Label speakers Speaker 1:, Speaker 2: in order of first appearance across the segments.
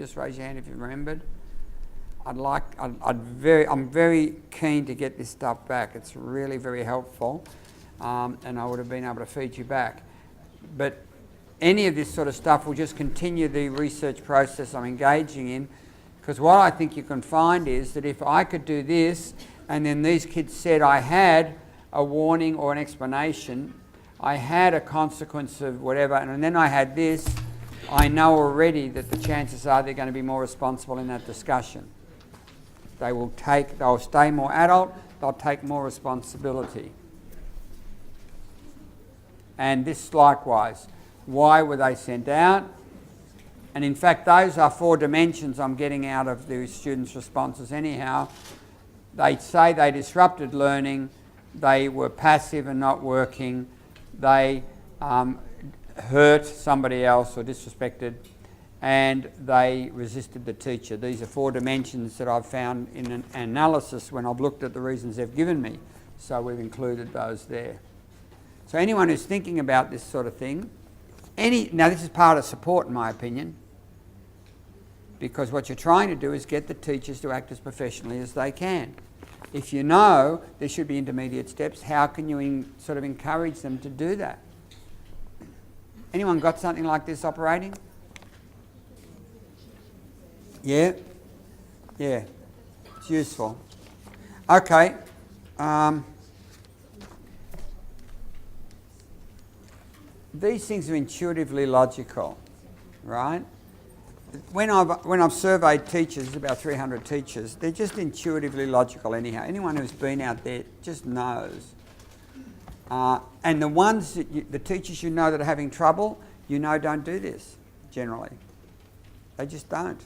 Speaker 1: Just raise your hand if you remembered. I'm very keen to get this stuff back. It's really very helpful, and I would have been able to feed you back. But any of this sort of stuff will just continue the research process I'm engaging in, because what I think you can find is that if I could do this, and then these kids said I had a warning or an explanation, I had a consequence of whatever, and then I had this, I know already that the chances are they're going to be more responsible in that discussion. They'll stay more adult, they'll take more responsibility. And this likewise. Why were they sent out? And in fact, those are 4 dimensions I'm getting out of the students' responses anyhow. They say they disrupted learning, they were passive and not working, they hurt somebody else or disrespected, and they resisted the teacher. These are 4 dimensions that I've found in an analysis when I've looked at the reasons they've given me. So we've included those there. So anyone who's thinking about this sort of thing, now this is part of support in my opinion, because what you're trying to do is get the teachers to act as professionally as they can. If you know there should be intermediate steps, how can you sort of encourage them to do that? Anyone got something like this operating? Yeah? Yeah. It's useful. Okay. These things are intuitively logical, right? When I've surveyed teachers, about 300 teachers, they're just intuitively logical anyhow. Anyone who's been out there just knows. And the teachers you know that are having trouble, you know don't do this, generally. They just don't.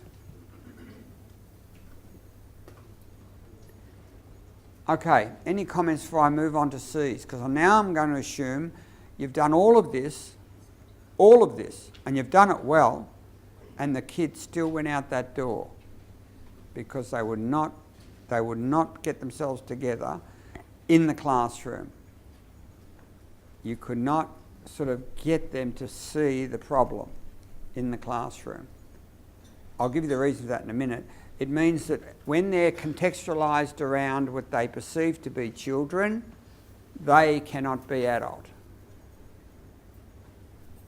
Speaker 1: Okay, any comments before I move on to C's? Because now I'm going to assume you've done all of this, and you've done it well, and the kids still went out that door because they would not get themselves together in the classroom. You could not sort of get them to see the problem in the classroom. I'll give you the reason for that in a minute. It means that when they're contextualised around what they perceive to be children, they cannot be adult.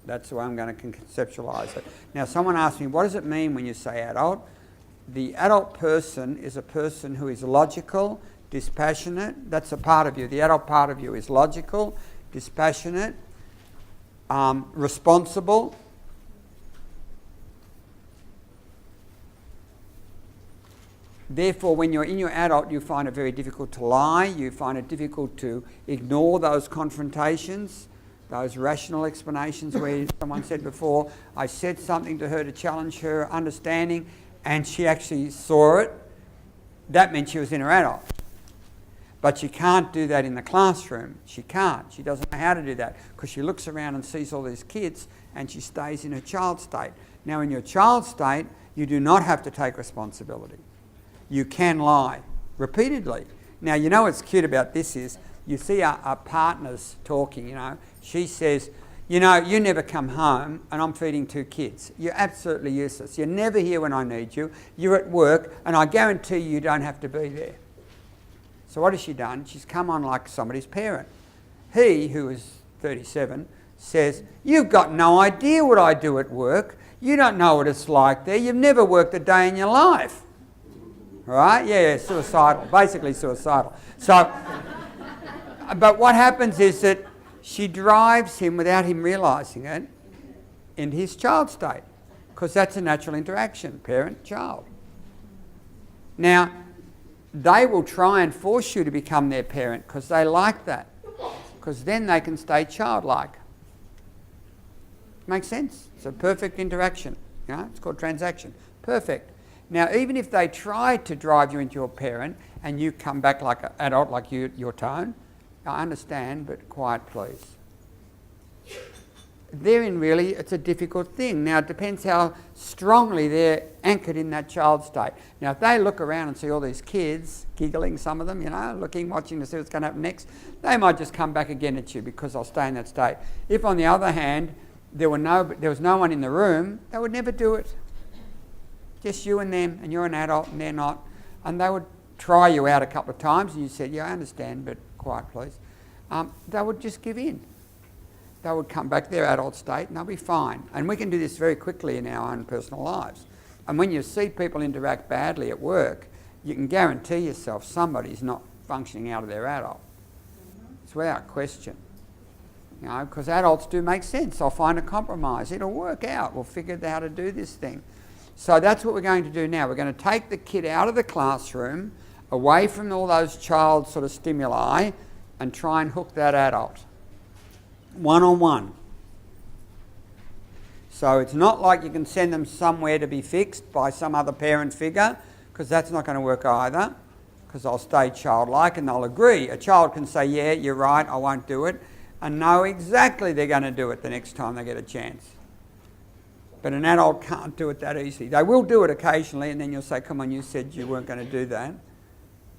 Speaker 1: That's the way I'm going to conceptualise it. Now, someone asked me, what does it mean when you say adult? The adult person is a person who is logical, dispassionate. That's a part of you. The adult part of you is logical, dispassionate, responsible. Therefore, when you're in your adult, you find it very difficult to lie. You find it difficult to ignore those confrontations, those rational explanations where someone said before, I said something to her to challenge her understanding and she actually saw it. That meant she was in her adult. But she can't do that in the classroom. She can't. She doesn't know how to do that because she looks around and sees all these kids and she stays in her child state. Now, in your child state, you do not have to take responsibility. You can lie repeatedly. Now, you know what's cute about this is you see our partners talking, you know. She says, you know, you never come home and I'm feeding 2 kids. You're absolutely useless. You're never here when I need you. You're at work and I guarantee you don't have to be there. So what has she done? She's come on like somebody's parent. He, who is 37, says, you've got no idea what I do at work. You don't know what it's like there. You've never worked a day in your life. Right? Yeah, suicidal. Basically suicidal. So, but what happens is that she drives him without him realising it in his child state, because that's a natural interaction, parent-child. Now, they will try and force you to become their parent because they like that, because then they can stay childlike. Makes sense? It's a perfect interaction. You know, it's called transaction. Perfect. Now, even if they try to drive you into your parent and you come back like an adult, like your tone, I understand, but quiet, please. Therein, really, it's a difficult thing. Now, it depends how strongly they're anchored in that child state. Now, if they look around and see all these kids, giggling, some of them, you know, looking, watching to see what's going to happen next, they might just come back again at you because they'll stay in that state. If, on the other hand, there was no one in the room, they would never do it. just you and them, and you're an adult and they're not. And they would try you out a couple of times and you said, yeah, I understand, but quiet please. They would just give in. They would come back to their adult state and they'll be fine. And we can do this very quickly in our own personal lives. And when you see people interact badly at work, you can guarantee yourself somebody's not functioning out of their adult. It's without question. You know, because adults do make sense. They'll find a compromise. It'll work out. We'll figure out how to do this thing. So that's what we're going to do now. We're going to take the kid out of the classroom, away from all those child sort of stimuli, and try and hook that adult. One-on-one. So it's not like you can send them somewhere to be fixed by some other parent figure, because that's not going to work either, because they'll stay childlike and they'll agree. A child can say, yeah, you're right, I won't do it, and know exactly they're going to do it the next time they get a chance. But an adult can't do it that easily. They will do it occasionally, and then you'll say, come on, you said you weren't going to do that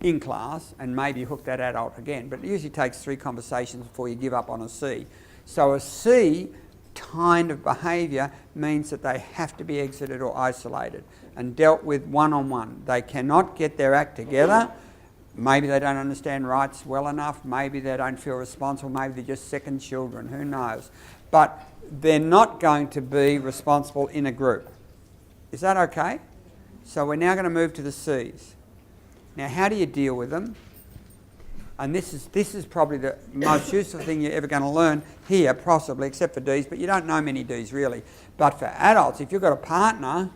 Speaker 1: in class, and maybe hook that adult again. But it usually takes 3 conversations before you give up on a C. So a C kind of behaviour means that they have to be exited or isolated and dealt with one-on-one. They cannot get their act together. Maybe they don't understand rights well enough. Maybe they don't feel responsible. Maybe they're just second children. Who knows? But they're not going to be responsible in a group. Is that okay? So we're now going to move to the C's. Now, how do you deal with them? And this is probably the most useful thing you're ever going to learn here, possibly, except for D's, but you don't know many D's really. But for adults, if you've got a partner,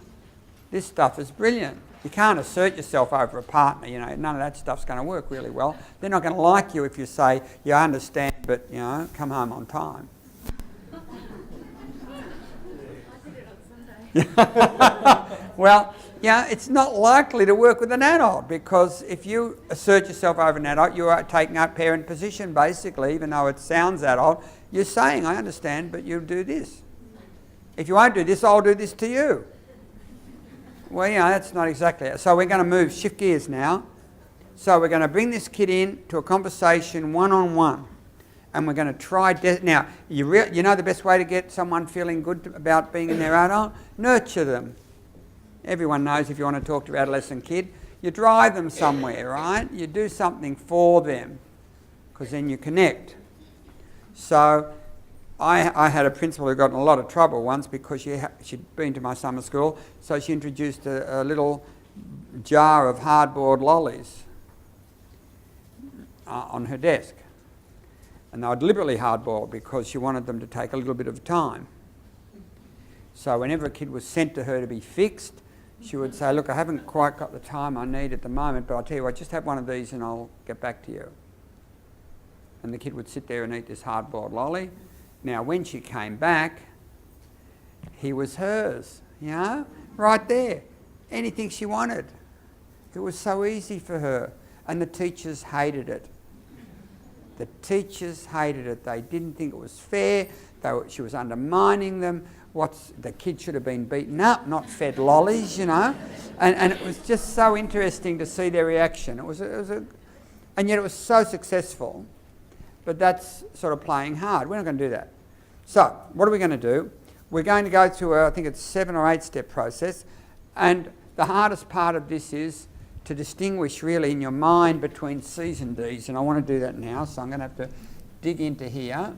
Speaker 1: this stuff is brilliant. You can't assert yourself over a partner, you know, none of that stuff's going to work really well. They're not going to like you if you say, yeah, I understand, but, you know, come home on time. Well, yeah, it's not likely to work with an adult, because if you assert yourself over an adult, you are taking up parent position basically, even though it sounds adult. You're saying, I understand, but you'll do this. If you won't do this, I'll do this to you. Well, you know, that's not exactly it. So we're going to shift gears now. So we're going to bring this kid in to a conversation one-on-one. And we're going to try... Now, you know the best way to get someone feeling good about being in their adult? Nurture them. Everyone knows if you want to talk to your adolescent kid, you drive them somewhere, right? You do something for them, because then you connect. So I had a principal who got in a lot of trouble once because she'd been to my summer school, so she introduced a little jar of hard-boiled lollies on her desk. And they were deliberately hard-boiled because she wanted them to take a little bit of time. So whenever a kid was sent to her to be fixed, she would say, look, I haven't quite got the time I need at the moment, but I'll tell you what, just have one of these and I'll get back to you. And the kid would sit there and eat this hard-boiled lolly. Now, when she came back, he was hers, you know, right there. Anything she wanted. It was so easy for her. And the teachers hated it. The teachers hated it. They didn't think it was fair. She was undermining them. The kid should have been beaten up, not fed lollies, you know. And it was just so interesting to see their reaction. And yet it was so successful. But that's sort of playing hard. We're not going to do that. So what are we going to do? We're going to go through I think it's 7 or 8 step process. And the hardest part of this is to distinguish really in your mind between C's and D's. And I want to do that now, so I'm going to have to dig into here.